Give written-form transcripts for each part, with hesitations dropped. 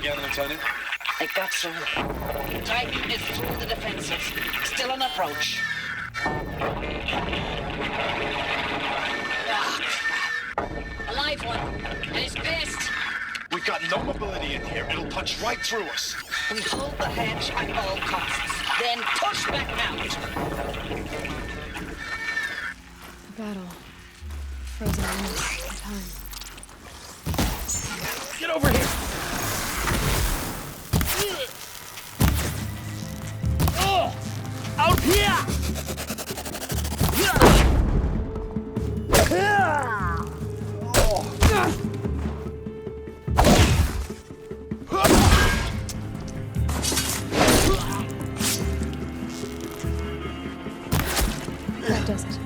again, Lieutenant? It got through. Titan is through the defenses. Still on approach. Ah, crap. A live one. And he's pissed. We've got no mobility in here. It'll punch right through us. We hold the hedge at all costs. Then push back out. A battle. Frozen moments in time. Get over here! Out here! That does it.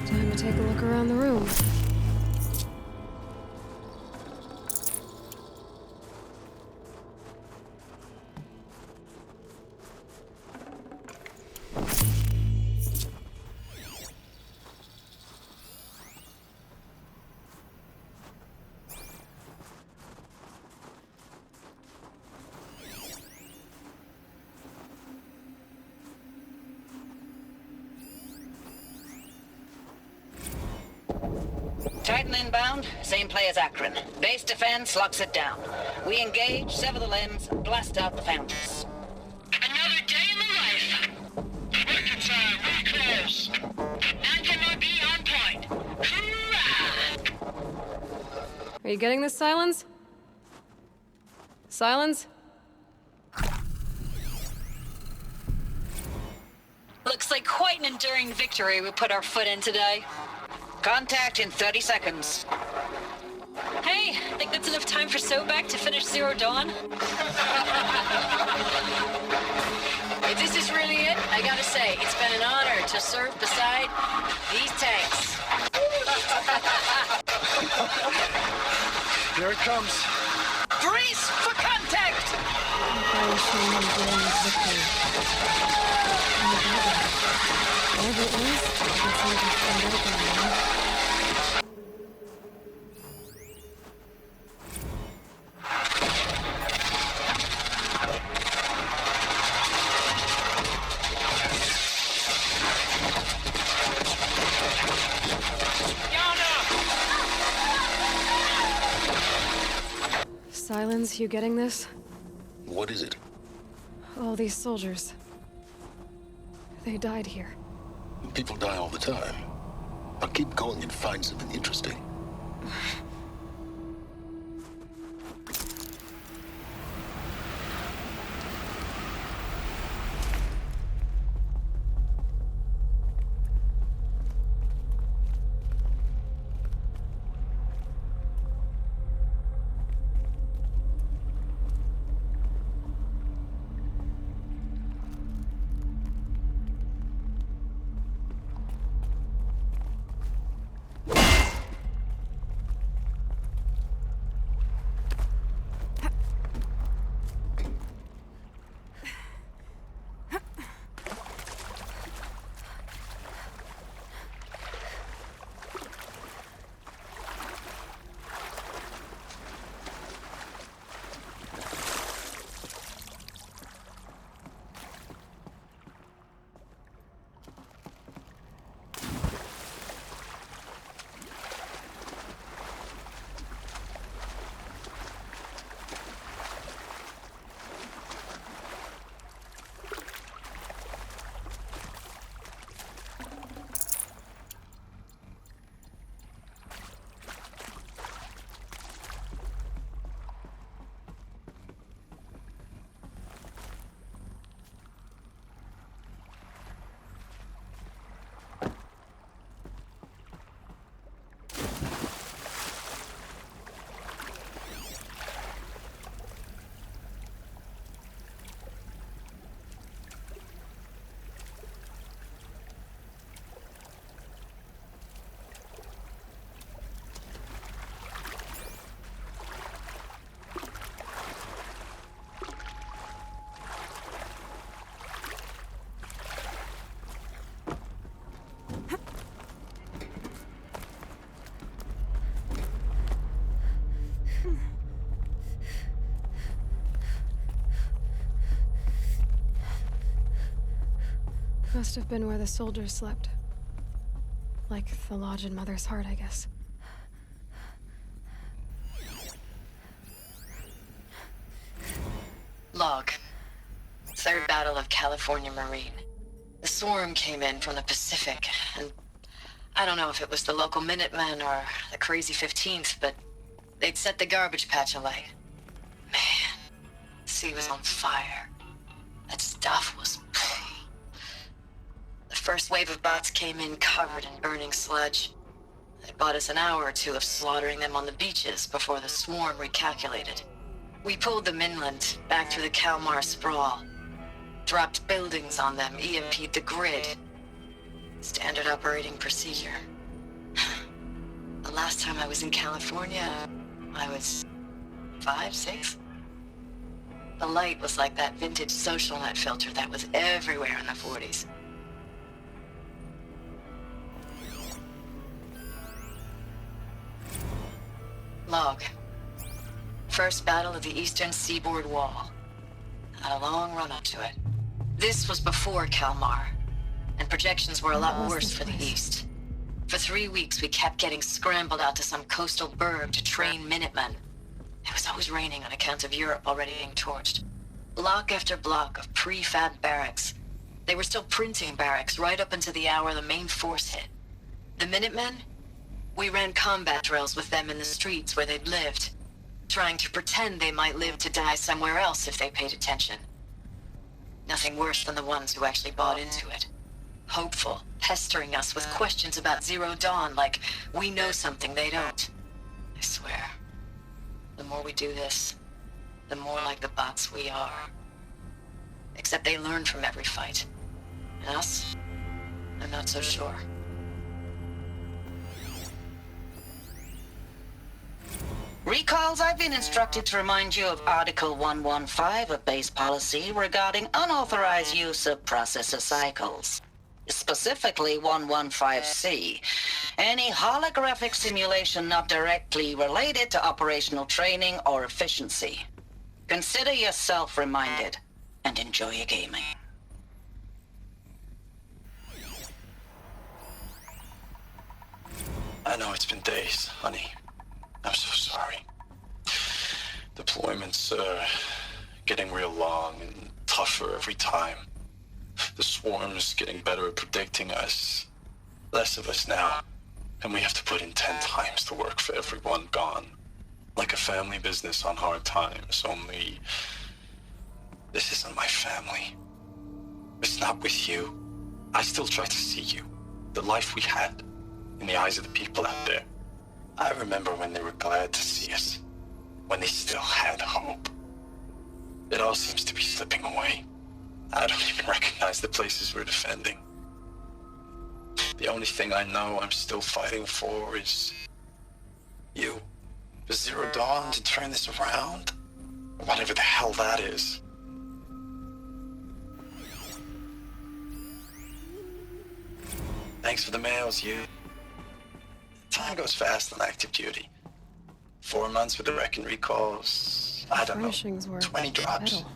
Time to take a look around the room. Titan inbound, same play as Akron. Base defense locks it down. We engage, sever the limbs, blast out the fountains. Another day in the life. Record time, recalls. Anthem be on point. Hoorah! Are you getting this, Silence? Silence? Looks like quite an enduring victory we put our foot in today. Contact in 30 seconds. Hey, think that's enough time for Sobek to finish Zero Dawn? If this is really it, I gotta say, it's been an honor to serve beside these tanks. Here it comes. Brace for contact! Whatever it was, it's like it's been broken, you know? Silence, you getting this? What is it? All these soldiers. They died here. People die all the time. I'll keep going and find something interesting. Must have been where the soldiers slept. Like the lodge in Mother's Heart, I guess. Log. Third Battle of California Marine. The swarm came in from the Pacific, and I don't know if it was the local Minutemen or the crazy 15th, but they'd set the garbage patch alight. Man, the sea was on fire. That stuff was... The first wave of bots came in covered in burning sludge. It bought us an hour or two of slaughtering them on the beaches before the swarm recalculated. We pulled them inland, back through the Kalmar sprawl. Dropped buildings on them, EMP'd the grid. Standard operating procedure. The last time I was in California, I was 5, 6? The light was like that vintage social net filter that was everywhere in the 40s. Log. First battle of the eastern seaboard wall. Had a long run up to it. This was before Kalmar, and projections were a lot worse for the east. For 3 weeks, we kept getting scrambled out to some coastal burg to train Minutemen. It was always raining on account of Europe already being torched. Block after block of prefab barracks. They were still printing barracks right up until the hour the main force hit. The Minutemen? We ran combat drills with them in the streets where they'd lived, trying to pretend they might live to die somewhere else if they paid attention. Nothing worse than the ones who actually bought into it. Hopeful, pestering us with questions about Zero Dawn like we know something they don't. I swear, the more we do this, the more like the bots we are. Except they learn from every fight. And us? I'm not so sure. Recalls, I've been instructed to remind you of Article 115 of base policy regarding unauthorized use of processor cycles. Specifically 115C. Any holographic simulation not directly related to operational training or efficiency. Consider yourself reminded and enjoy your gaming. I know it's been days, honey. I'm so sorry. Deployments are getting real long and tougher every time. The swarm's getting better at predicting us. Less of us now. And we have to put in 10 times the work for everyone gone. Like a family business on hard times, only... This isn't my family. It's not with you. I still try to see you. The life we had. In the eyes of the people out there. I remember when they were glad to see us. When they still had hope. It all seems to be slipping away. I don't even recognize the places we're defending. The only thing I know I'm still fighting for is... you. For Zero Dawn to turn this around? Or whatever the hell that is. Thanks for the mails, you. Time goes fast on active duty. 4 months with the wrecking recalls. I don't know, Furnishings were 20 drops. metal.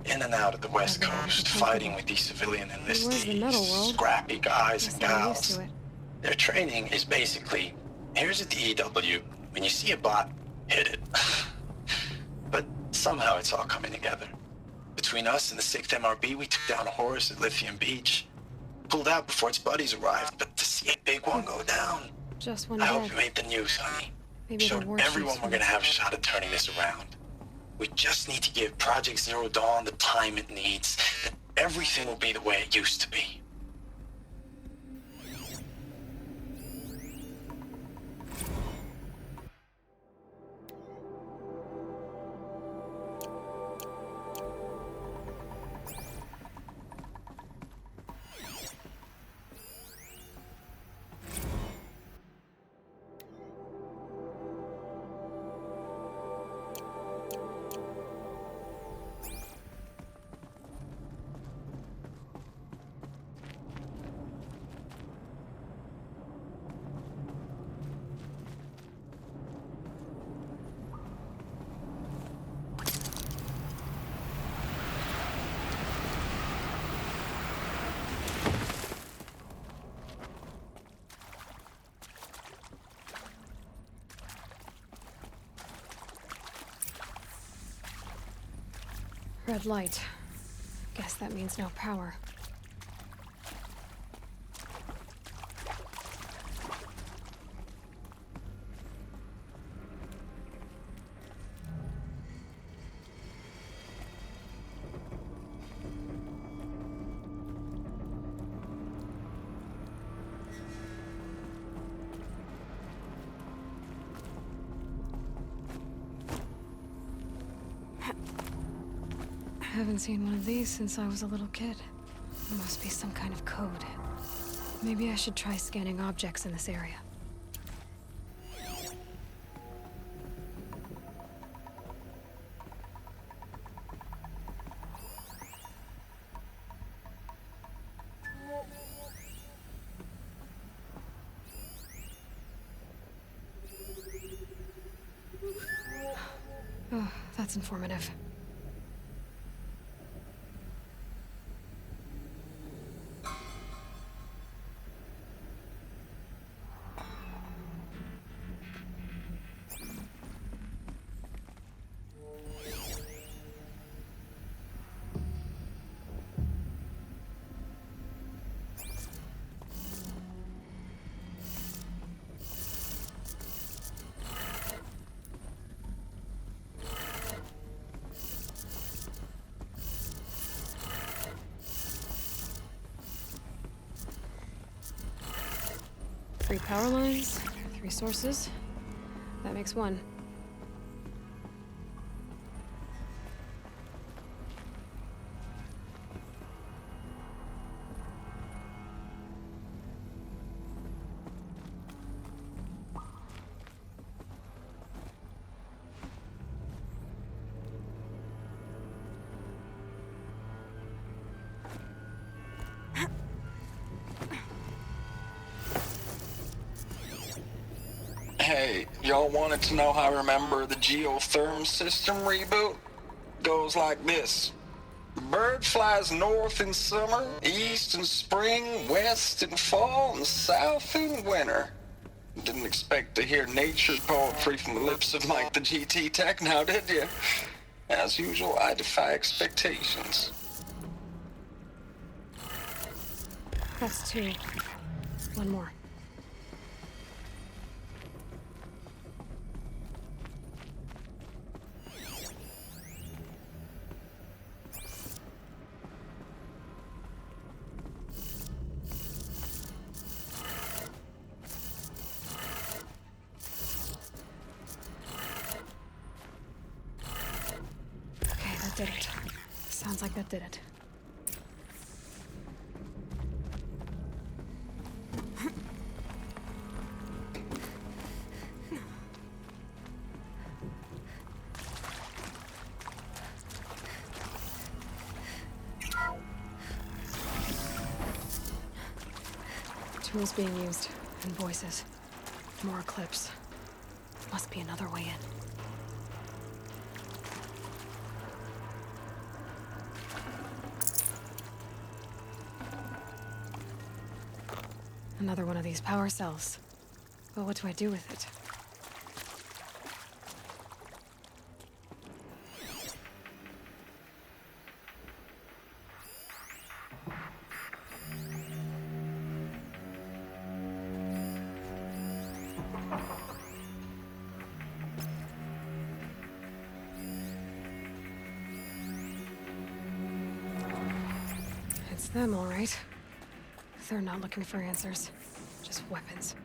In and out of the West Never had Coast, to fighting with these civilian was the metal enlistees, world. scrappy guys and Guess I'm used gals. to it. Their training is basically, here's a DEW, when you see a bot, hit it. But somehow it's all coming together. Between us and the 6th MRB, we took down a horse at Lithium Beach. Pulled out before its buddies arrived, but to see a big one go down, Just one I hope dead. you made the news, honey. Maybe the Showed war everyone chiefs we're were gonna have a shot at turning this around. We just need to give Project Zero Dawn the time it needs, then everything will be the way it used to be. Red light. Guess that means no power. I haven't seen one of these since I was a little kid. There must be some kind of code. Maybe I should try scanning objects in this area. Oh, that's informative. Three power lines, 3 sources. That makes 1. Hey, y'all wanted to know how I remember the geotherm system reboot? Goes like this. Bird flies north in summer, east in spring, west in fall, and south in winter. Didn't expect to hear nature poetry from the lips of Mike the GT Tech now, did you? As usual, I defy expectations. That's 2. 1 more. Okay, that did it. Sounds like that did it. Tools being used, and voices. More clips. Must be another way in. Another one of these power cells. But what do I do with it? It's them, all right. They're not looking for answers, just weapons.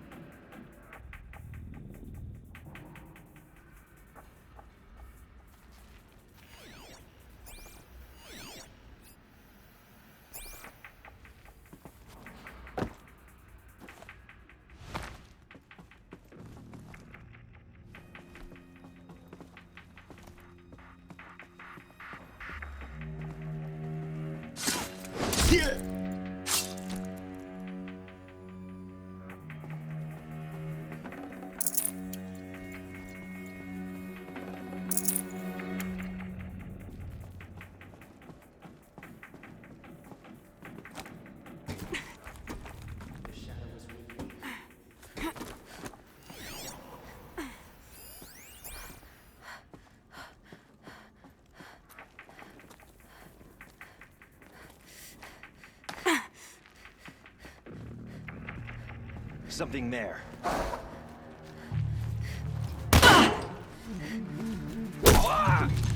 something there.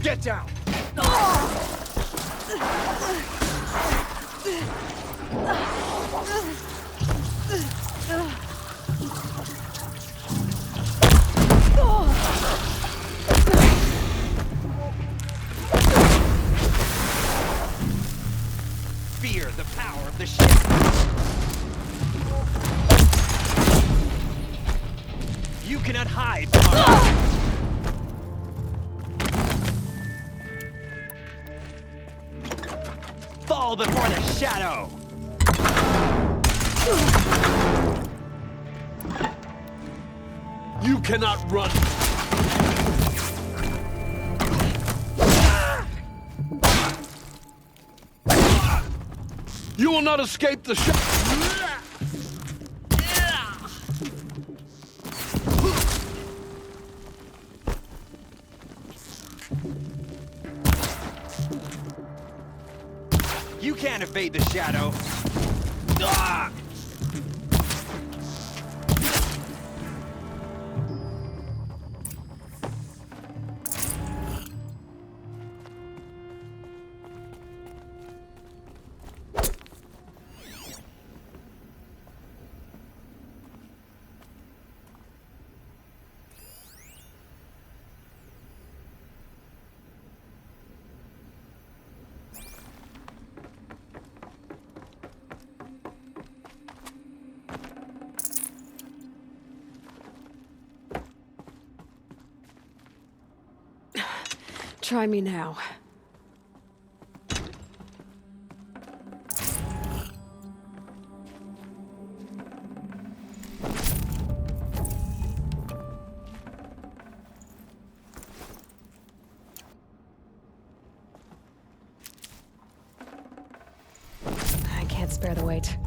Get down! Fear the power of the ship. You cannot hide from our... Fall before the shadow! You cannot run! You will not escape the You can't evade the shadow. Ah! Try me now. I can't spare the weight.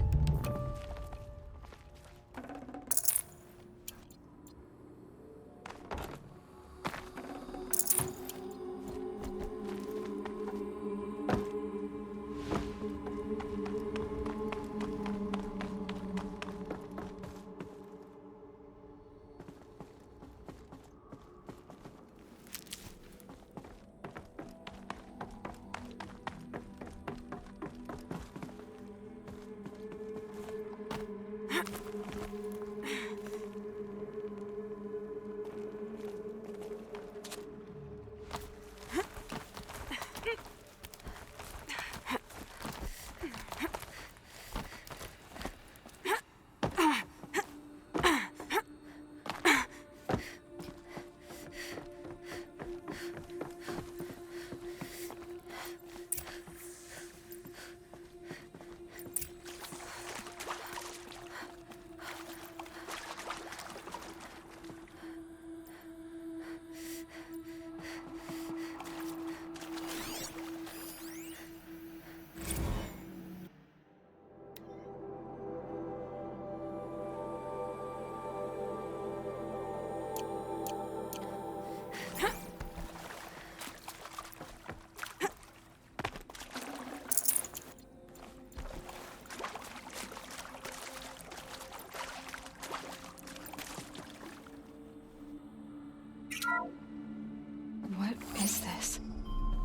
What is this?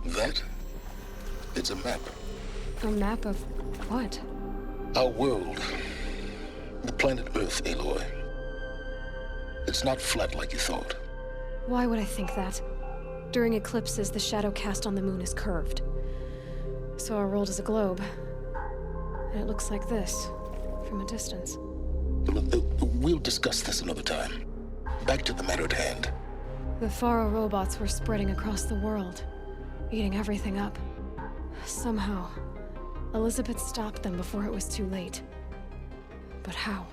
That? It's a map. A map of what? Our world. The planet Earth, Aloy. It's not flat like you thought. Why would I think that? During eclipses, the shadow cast on the moon is curved. So our world is a globe. And it looks like this, from a distance. We'll discuss this another time. Back to the matter at hand. The Faro robots were spreading across the world, eating everything up. Somehow, Elizabeth stopped them before it was too late. But how?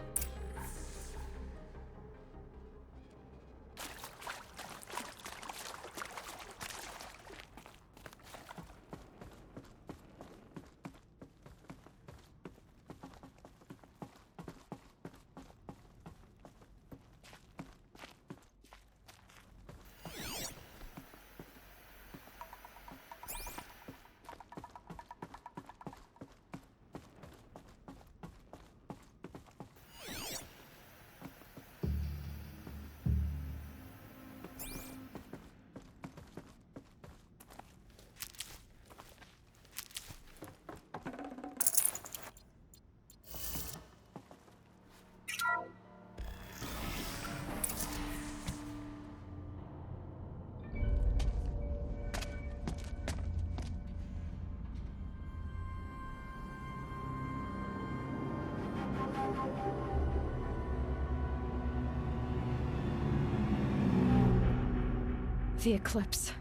The Eclipse.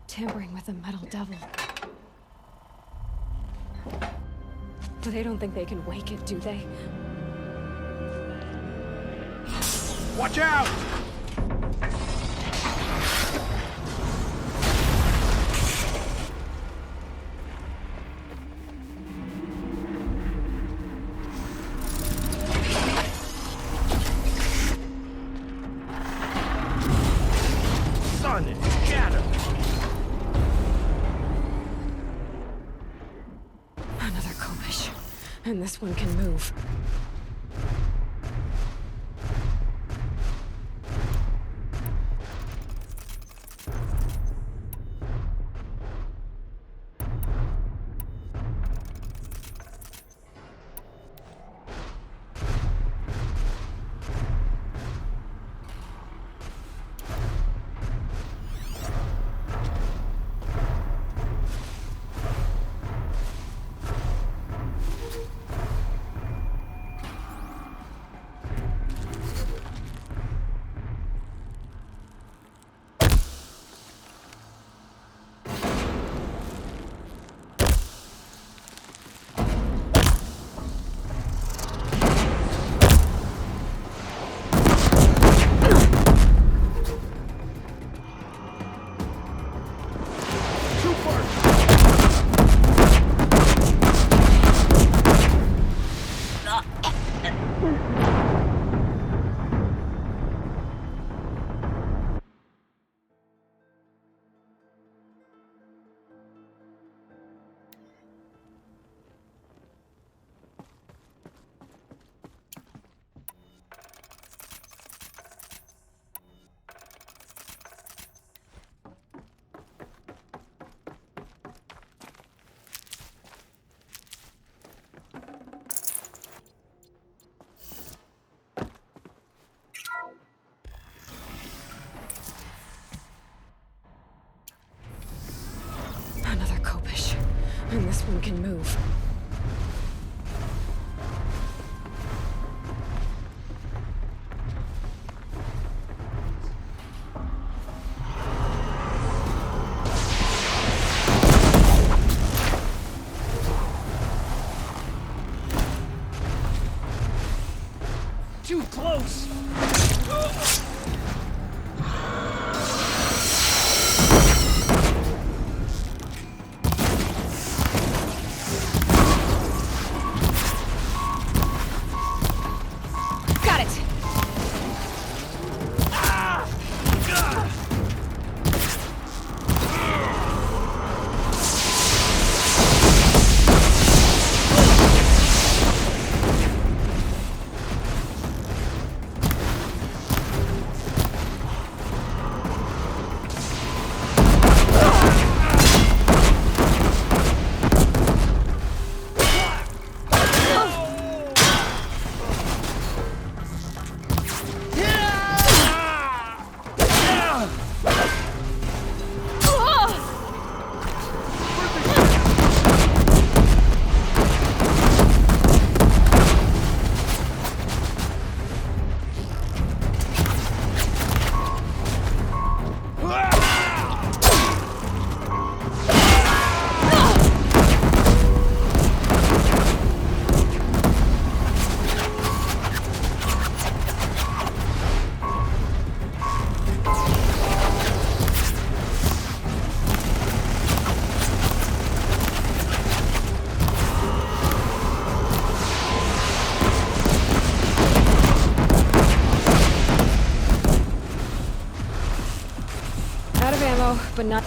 Tampering with the Metal Devil. But they don't think they can wake it, do they? Watch out! Sun is shattered! Another Kobish. And this one can move. Another Kobish. And this one can move. Too close! Got it! Out of ammo, but not...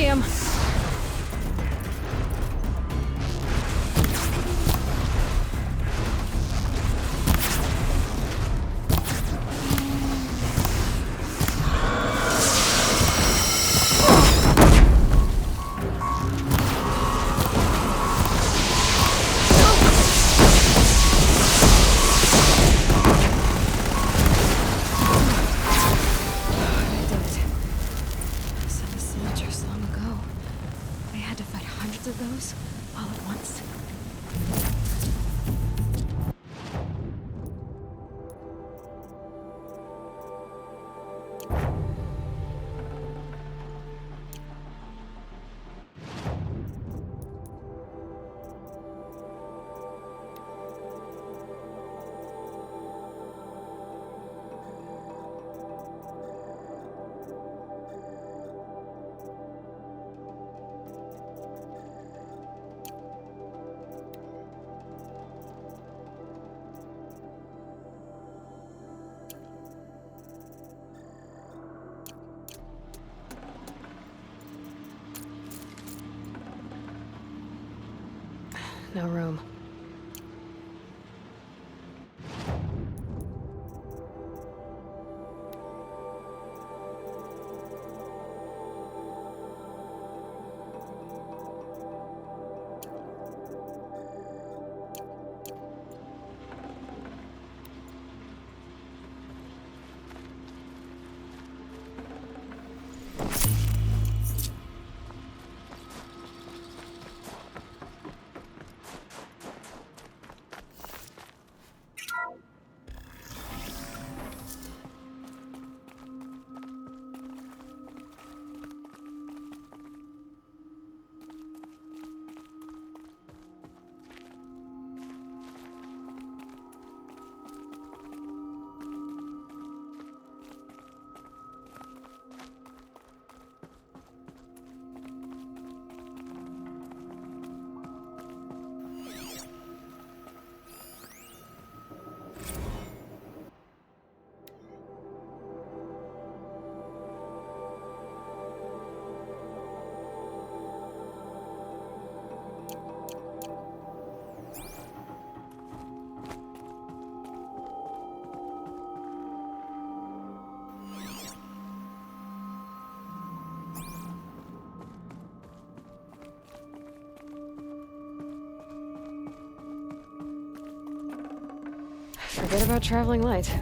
see him. Of those all at once. No room. Forget about traveling light.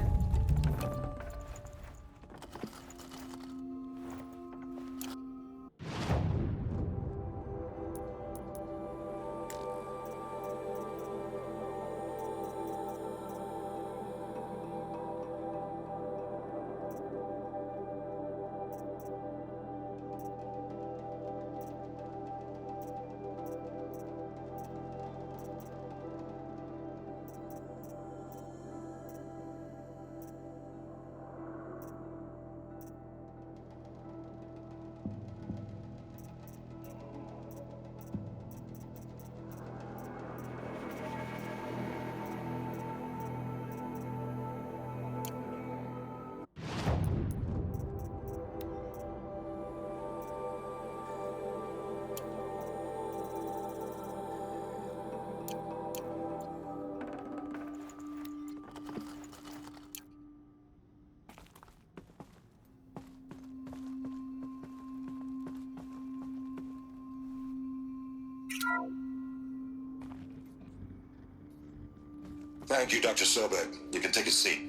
Thank you, Dr. Sobek. You can take a seat.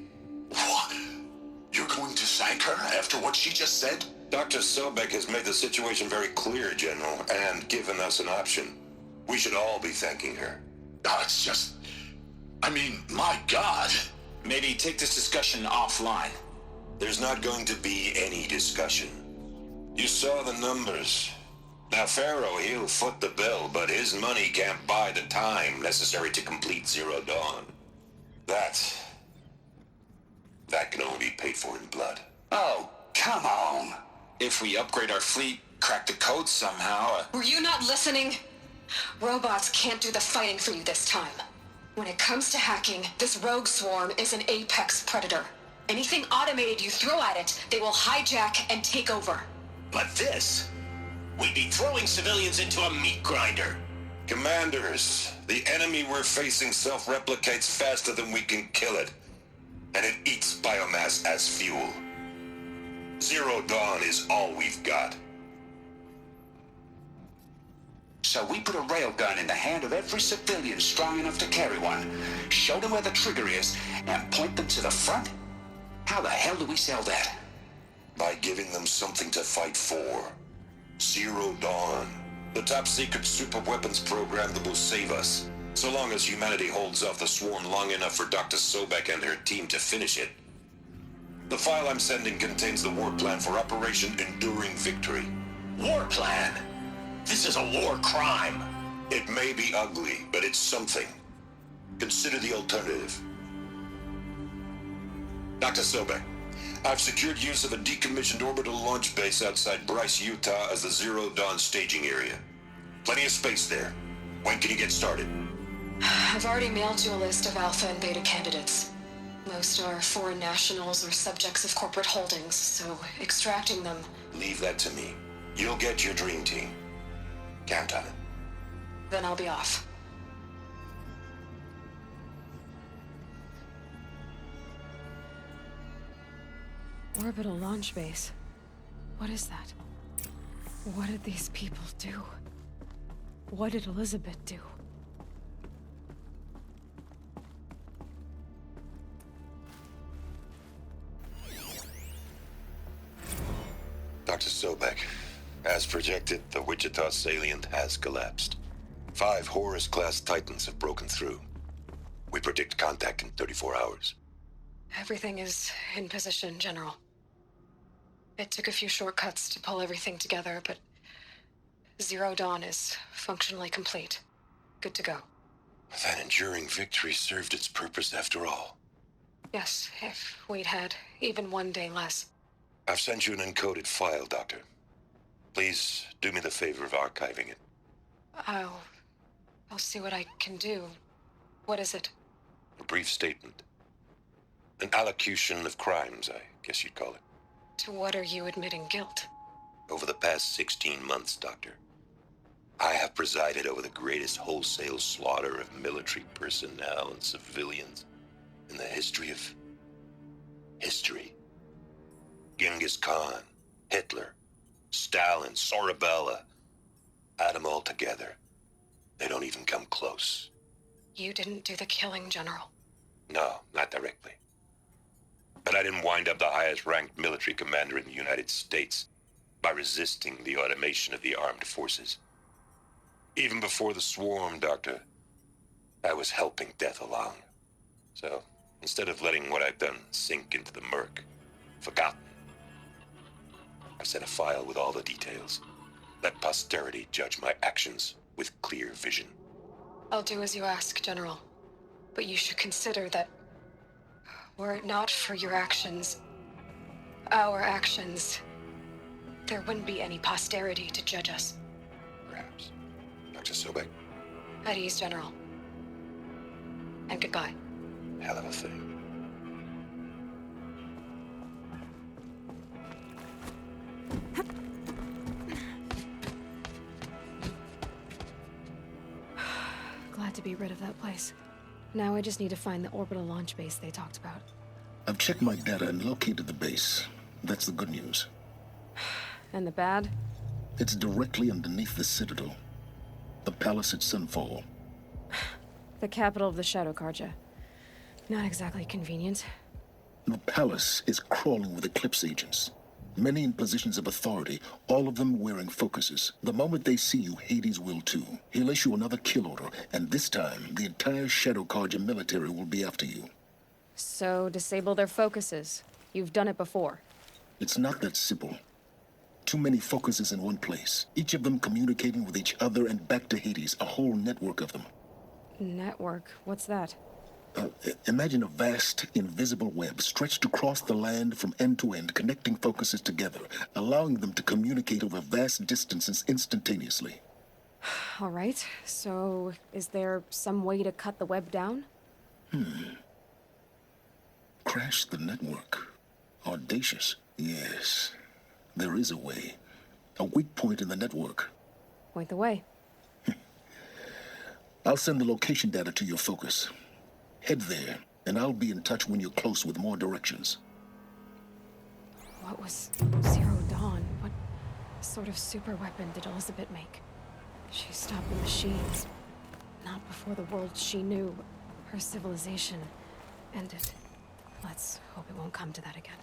What? You're going to thank her after what she just said? Dr. Sobek has made the situation very clear, General, and given us an option. We should all be thanking her. Oh, it's just... I mean, my God. Maybe take this discussion offline. There's not going to be any discussion. You saw the numbers. Now, Pharaoh, he'll foot the bill, but his money can't buy the time necessary to complete Zero Dawn. That can only be paid for in blood. Oh, come on. If we upgrade our fleet, crack the code somehow... Were you not listening? Robots can't do the fighting for you this time. When it comes to hacking, this rogue swarm is an apex predator. Anything automated you throw at it, they will hijack and take over. But this... we'd be throwing civilians into a meat grinder. Commanders, the enemy we're facing self-replicates faster than we can kill it. And it eats biomass as fuel. Zero Dawn is all we've got. So we put a railgun in the hand of every civilian strong enough to carry one, show them where the trigger is, and point them to the front? How the hell do we sell that? By giving them something to fight for. Zero Dawn. The top-secret superweapons program that will save us. So long as humanity holds off the Swarm long enough for Dr. Sobek and her team to finish it. The file I'm sending contains the war plan for Operation Enduring Victory. War plan? This is a war crime. It may be ugly, but it's something. Consider the alternative. Dr. Sobek, I've secured use of a decommissioned orbital launch base outside Bryce, Utah as the Zero Dawn staging area. Plenty of space there. When can you get started? I've already mailed you a list of Alpha and Beta candidates. Most are foreign nationals or subjects of corporate holdings, so extracting them... Leave that to me. You'll get your dream team. Count on it. Then I'll be off. Orbital launch base. What is that? What did these people do? What did Elizabeth do? Dr. Sobek, as projected, the Wichita salient has collapsed. 5 Horus-class Titans have broken through. We predict contact in 34 hours. Everything is in position, General. It took a few shortcuts to pull everything together, but Zero Dawn is functionally complete. Good to go. That enduring victory served its purpose after all. Yes, if we'd had even one day less. I've sent you an encoded file, Doctor. Please do me the favor of archiving it. I'll see what I can do. What is it? A brief statement. An allocution of crimes, I guess you'd call it. To what are you admitting guilt? Over the past 16 months, Doctor, I have presided over the greatest wholesale slaughter of military personnel and civilians in the history of history. Genghis Khan, Hitler, Stalin, Sorabella, add them all together. They don't even come close. You didn't do the killing, General. No, not directly. But I didn't wind up the highest-ranked military commander in the United States by resisting the automation of the armed forces. Even before the swarm, Doctor, I was helping death along. So, instead of letting what I've done sink into the murk, forgotten, I've sent a file with all the details. Let posterity judge my actions with clear vision. I'll do as you ask, General. But you should consider that were it not for your actions, our actions, there wouldn't be any posterity to judge us. Perhaps. Dr. Sobek. At ease, General. And goodbye. Hell of a thing. Glad to be rid of that place. Now I just need to find the orbital launch base they talked about. I've checked my data and located the base. That's the good news. And the bad? It's directly underneath the Citadel. The palace at Sunfall. The capital of the Shadow Carja. Not exactly convenient. The palace is crawling with Eclipse agents. Many in positions of authority, all of them wearing focuses. The moment they see you, Hades will too. He'll issue another kill order, and this time, the entire Shadow Carja military will be after you. So, disable their focuses. You've done it before. It's not that simple. Too many focuses in one place. Each of them communicating with each other and back to Hades, a whole network of them. Network? What's that? Imagine a vast, invisible web stretched across the land from end to end, connecting focuses together, allowing them to communicate over vast distances instantaneously. All right, so is there some way to cut the web down? Crash the network. Audacious. Yes, there is a way. A weak point in the network. Point the way. I'll send the location data to your focus. Head there, and I'll be in touch when you're close with more directions. What was Zero Dawn? What sort of super weapon did Elizabeth make? She stopped the machines. Not before the world she knew, her civilization, ended. Let's hope it won't come to that again.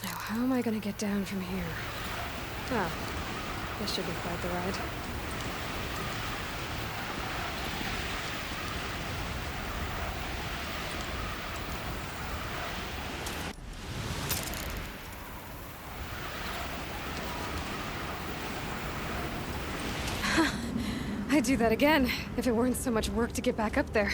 How am I gonna get down from here? Oh, this should be quite the ride. I'd do that again, if it weren't so much work to get back up there.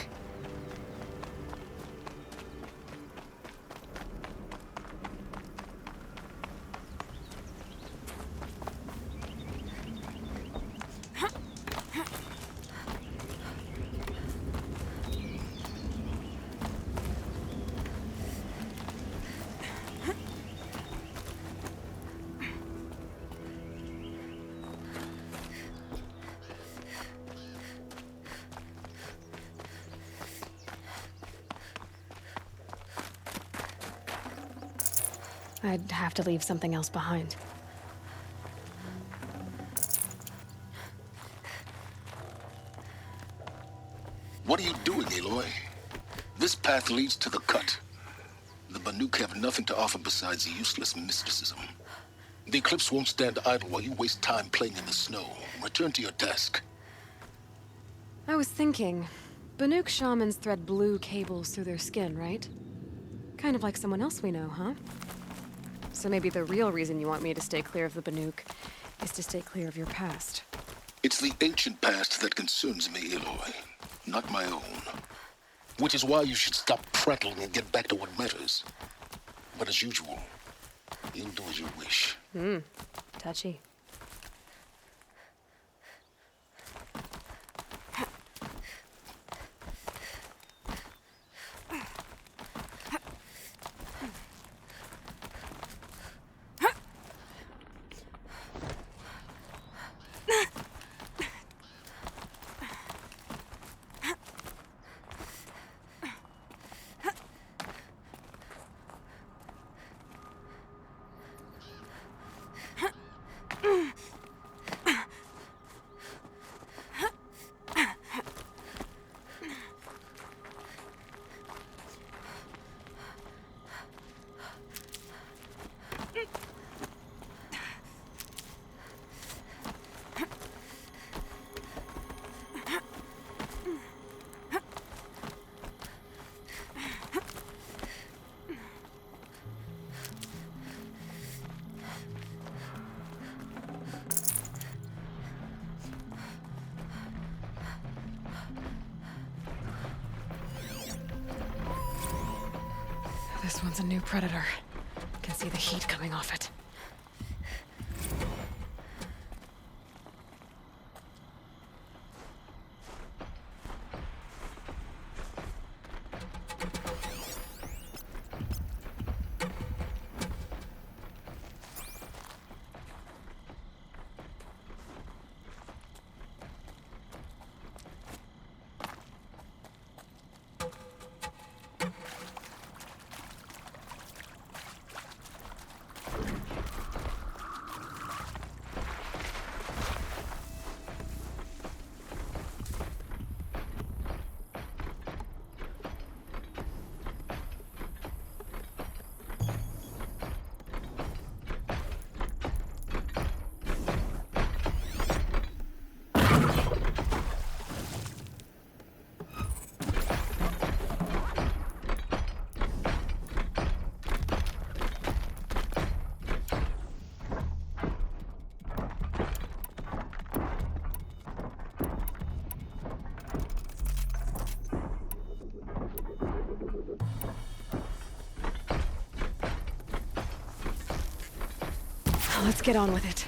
I'd have to leave something else behind. What are you doing, Aloy? This path leads to the cut. The Banuk have nothing to offer besides useless mysticism. The Eclipse won't stand idle while you waste time playing in the snow. Return to your task. I was thinking, Banuk shamans thread blue cables through their skin, right? Kind of like someone else we know, huh? So maybe the real reason you want me to stay clear of the Banuk is to stay clear of your past. It's the ancient past that concerns me, Aloy, not my own. Which is why you should stop prattling and get back to what matters. But as usual, you'll do as you wish. Touchy. This one's a new predator. Can see the heat coming off it. Let's get on with it.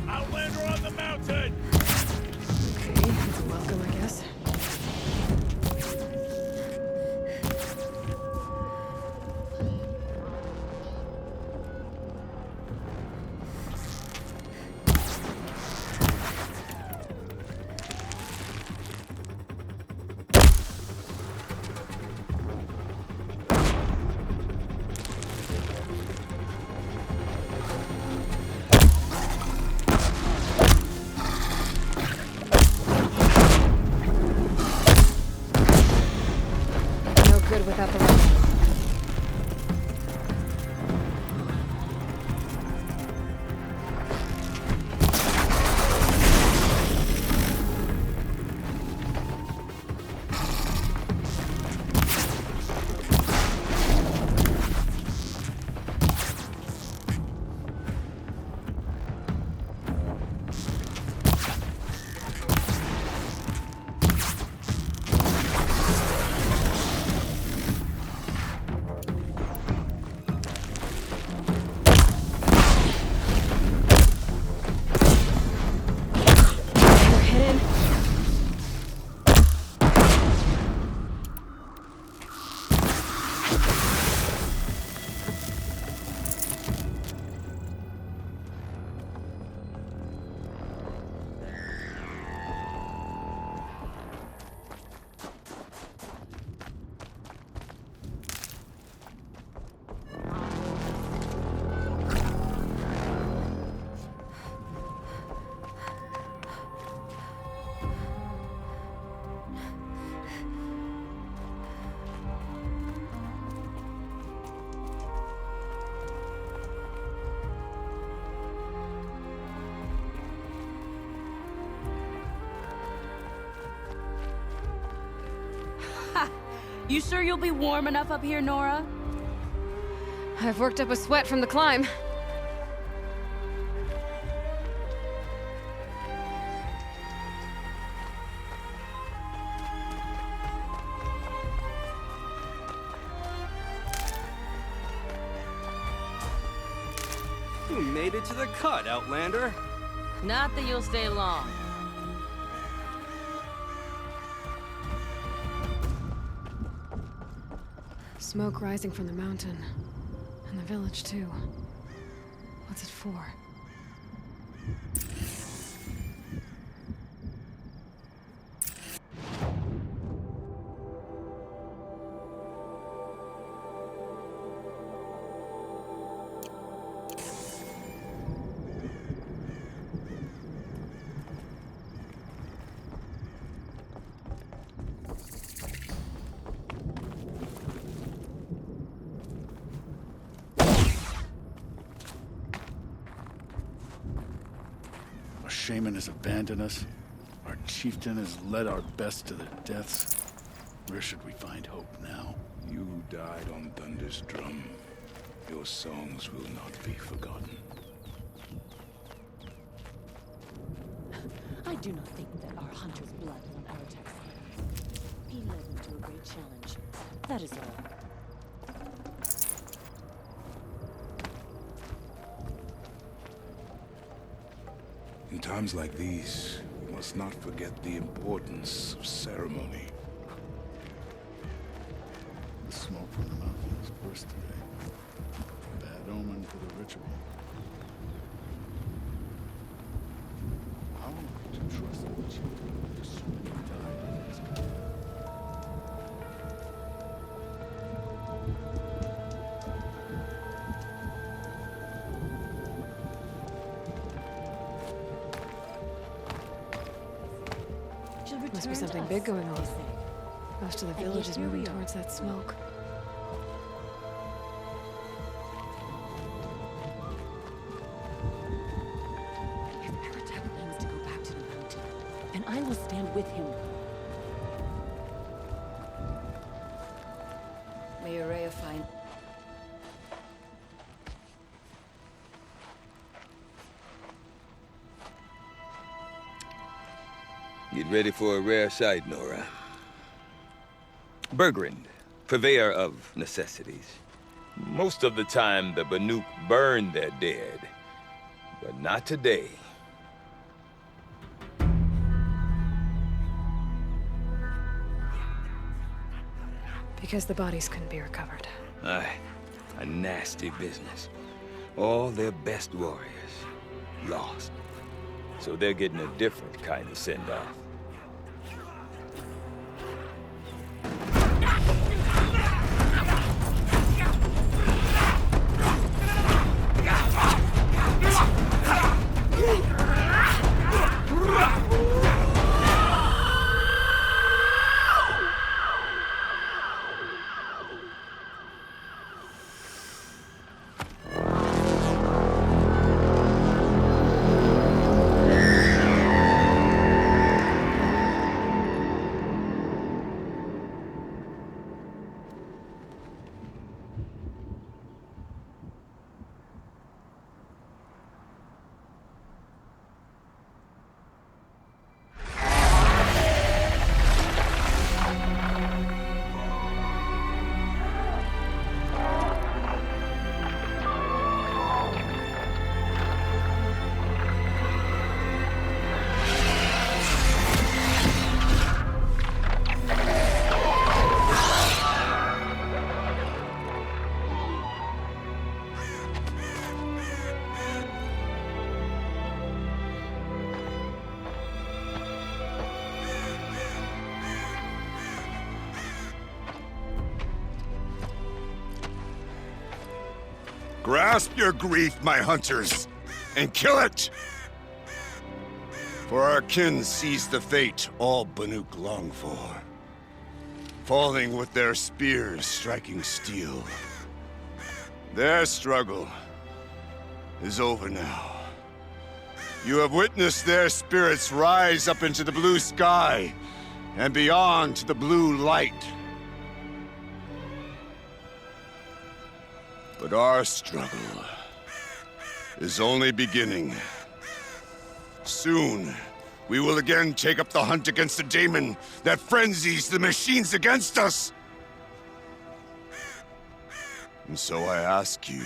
Outlander on the mountain! Okay, it's welcome, I guess. No good without the rest. We're hidden. You sure you'll be warm enough up here, Nora? I've worked up a sweat from the climb. You made it to the cut, Outlander. Not that you'll stay long. Smoke rising from the mountain. And the village, too. What's it for? shaman has abandoned us. Our chieftain has led our best to their deaths. Where should we find hope now? You died on Thunder's drum. Your songs will not be forgotten. I do not think that our hunter's blood is on Aratek's side. He led them to a great challenge. That is all. In times like these, we must not forget the importance of ceremony. The smoke from the mountain is worse today. Bad omen for the ritual. How are we to trust the chieftain after so many died in his company? Must be something big going on. Most of the village is moving towards that smoke. If Aratek plans to go back to the mountain, then I will stand with him. May Araya find... Get ready for a rare sight, Nora. Bergrand, purveyor of necessities. Most of the time, the Banuk burn their dead. But not today. Because the bodies couldn't be recovered. Aye, a nasty business. All their best warriors lost. So they're getting a different kind of send-off. Grasp your grief, my hunters, and kill it! For our kin sees the fate all Banuk long for. Falling with their spears striking steel. Their struggle is over now. You have witnessed their spirits rise up into the blue sky and beyond to the blue light. But our struggle is only beginning. Soon, we will again take up the hunt against the daemon that frenzies the machines against us. And so I ask you,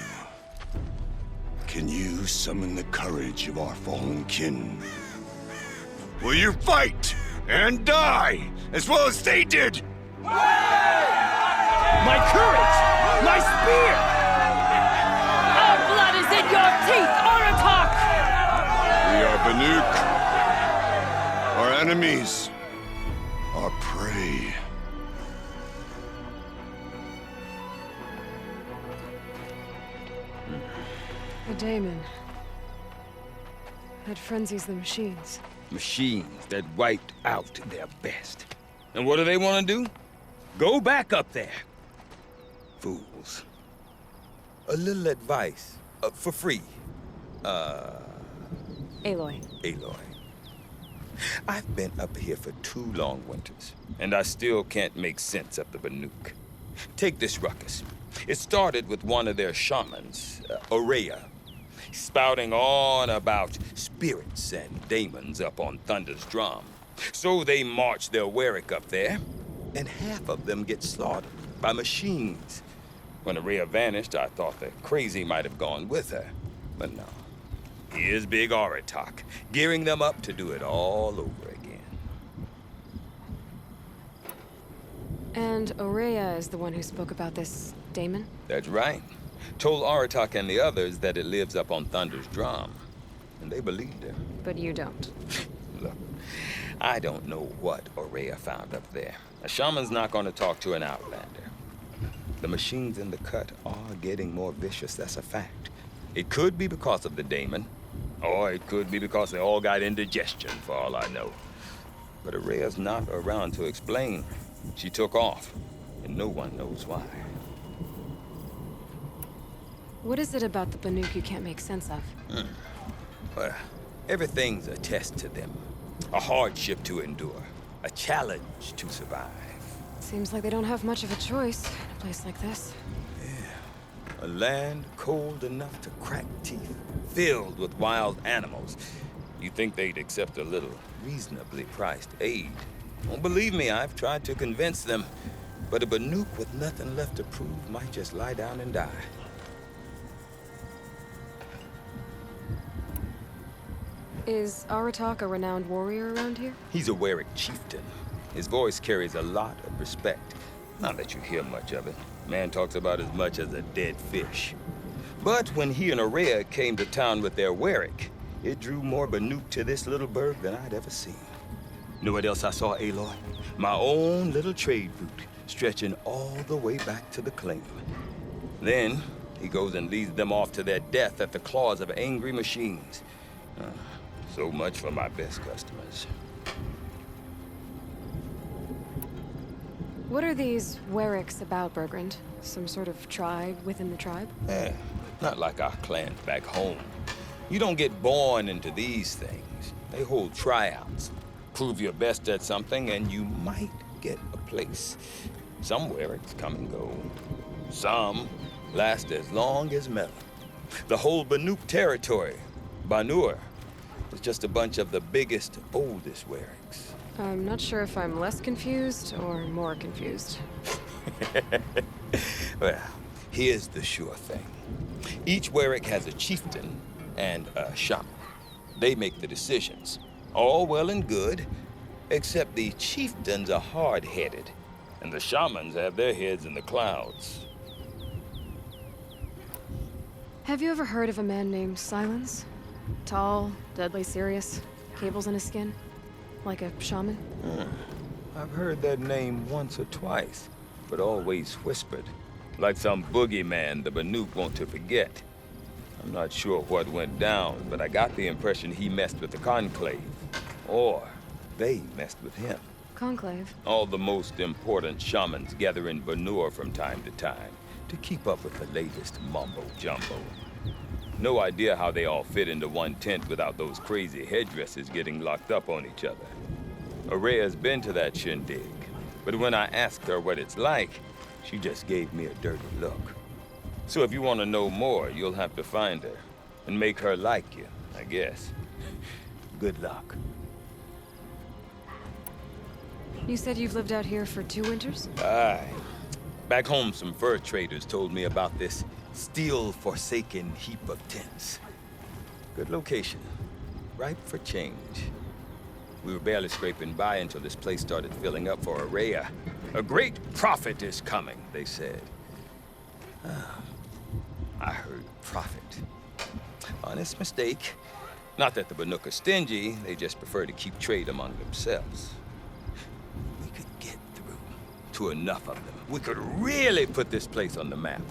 can you summon the courage of our fallen kin? Will you fight and die as well as they did? My courage! My spear! Our blood is in your teeth, Aratak! We are Banuk. Our enemies are prey. A daemon. That frenzies the machines. Machines that wiped out their best. And what do they want to do? Go back up there. Fools. A little advice, for free. Aloy. Aloy. I've been up here for 2 long winters, and I still can't make sense of the Banuk. Take this ruckus. It started with one of their shamans, Aurea, spouting on about spirits and demons up on Thunder's drum. So they march their Warwick up there, and half of them get slaughtered by machines. When Aurea vanished, I thought the crazy might have gone with her, but no. Here's Big Aratak, gearing them up to do it all over again. And Aurea is the one who spoke about this daemon? That's right. Told Aratak and the others that it lives up on Thunder's drum, and they believed her. But you don't. Look, I don't know what Aurea found up there. A shaman's not going to talk to an outlander. The machines in the cut are getting more vicious, that's a fact. It could be because of the daemon, or it could be because they all got indigestion, for all I know. But Aurea's not around to explain. She took off, and no one knows why. What is it about the Banuk you can't make sense of? Well, everything's a test to them. A hardship to endure. A challenge to survive. Seems like they don't have much of a choice in a place like this. A land cold enough to crack teeth, filled with wild animals. You'd think they'd accept a little reasonably priced aid. Don't believe me, I've tried to convince them. But a Banuk with nothing left to prove might just lie down and die. Is Aratak a renowned warrior around here? He's a Warwick chieftain. His voice carries a lot of respect. Not that you hear much of it. Man talks about as much as a dead fish. But when he and Aurea came to town with their Warwick, it drew more Banuk to this little burg than I'd ever seen. Know what else I saw, Aloy? My own little trade route, stretching all the way back to the claim. Then, he goes and leads them off to their death at the claws of angry machines. So much for my best customers. What are these Warwicks about, Bergrand? Some sort of tribe within the tribe? Not like our clans back home. You don't get born into these things. They hold tryouts. Prove your best at something and you might get a place. Some Warwicks come and go. Some last as long as metal. The whole Banuk territory, Banur, is just a bunch of the biggest, oldest Warwicks. I'm not sure if I'm less confused or more confused. Well, here's the sure thing. Each Warwick has a chieftain and a shaman. They make the decisions. All well and good, except the chieftains are hard-headed, and the shamans have their heads in the clouds. Have you ever heard of a man named Silence? Tall, deadly serious, cables in his skin? Like a shaman? I've heard that name once or twice, but always whispered. Like some boogeyman the Banuk want to forget. I'm not sure what went down, but I got the impression he messed with the Conclave. Or they messed with him. Conclave? All the most important shamans gather in Banur from time to time to keep up with the latest mumbo-jumbo. No idea how they all fit into one tent without those crazy headdresses getting locked up on each other. Aurea's been to that shindig, but when I asked her what it's like, she just gave me a dirty look. So if you want to know more, you'll have to find her and make her like you, I guess. Good luck. You said you've lived out here for 2 winters? Aye. Back home, some fur traders told me about this steel-forsaken heap of tents. Good location. Ripe for change. We were barely scraping by until this place started filling up for Aurea. A great prophet is coming, they said. I heard prophet. Honest mistake. Not that the Banuk are stingy, they just prefer to keep trade among themselves. We could get through to enough of them. We could really put this place on the map.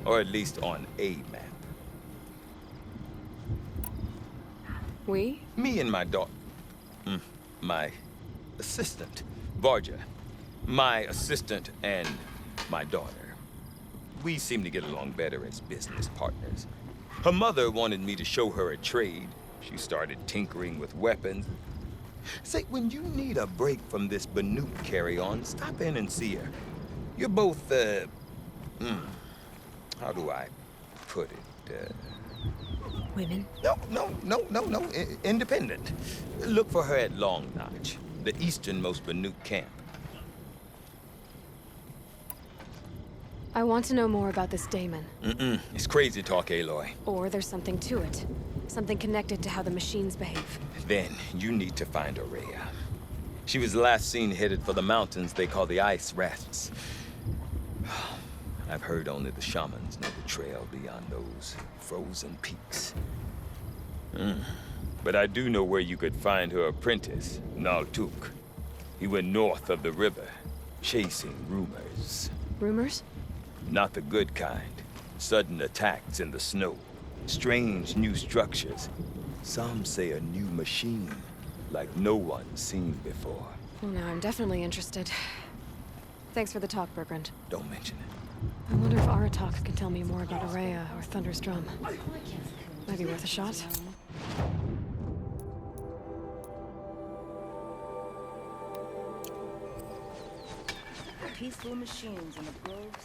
Or at least on a map. We? Me and my daughter. My assistant, Varja. My assistant and my daughter. We seem to get along better as business partners. Her mother wanted me to show her a trade. She started tinkering with weapons. Say, when you need a break from this Banuk carry-on, stop in and see her. You're both, how do I put it? Women? No. Independent. Look for her at Long Notch, the easternmost Banuk camp. I want to know more about this Damon. It's crazy talk, Aloy. Or there's something to it. Something connected to how the machines behave. Then you need to find Aurea. She was last seen headed for the mountains they call the Ice Rats. I've heard only the shamans know the trail beyond those frozen peaks. But I do know where you could find her apprentice, Naltuk. He went north of the river, chasing rumors. Rumors? Not the good kind. Sudden attacks in the snow. Strange new structures. Some say a new machine, like no one's seen before. Well, now I'm definitely interested. Thanks for the talk, Bergrand. Don't mention it. I wonder if Aratak can tell me more about Aurea or Thunder's drum. Might be worth a shot. Peaceful machines in the groves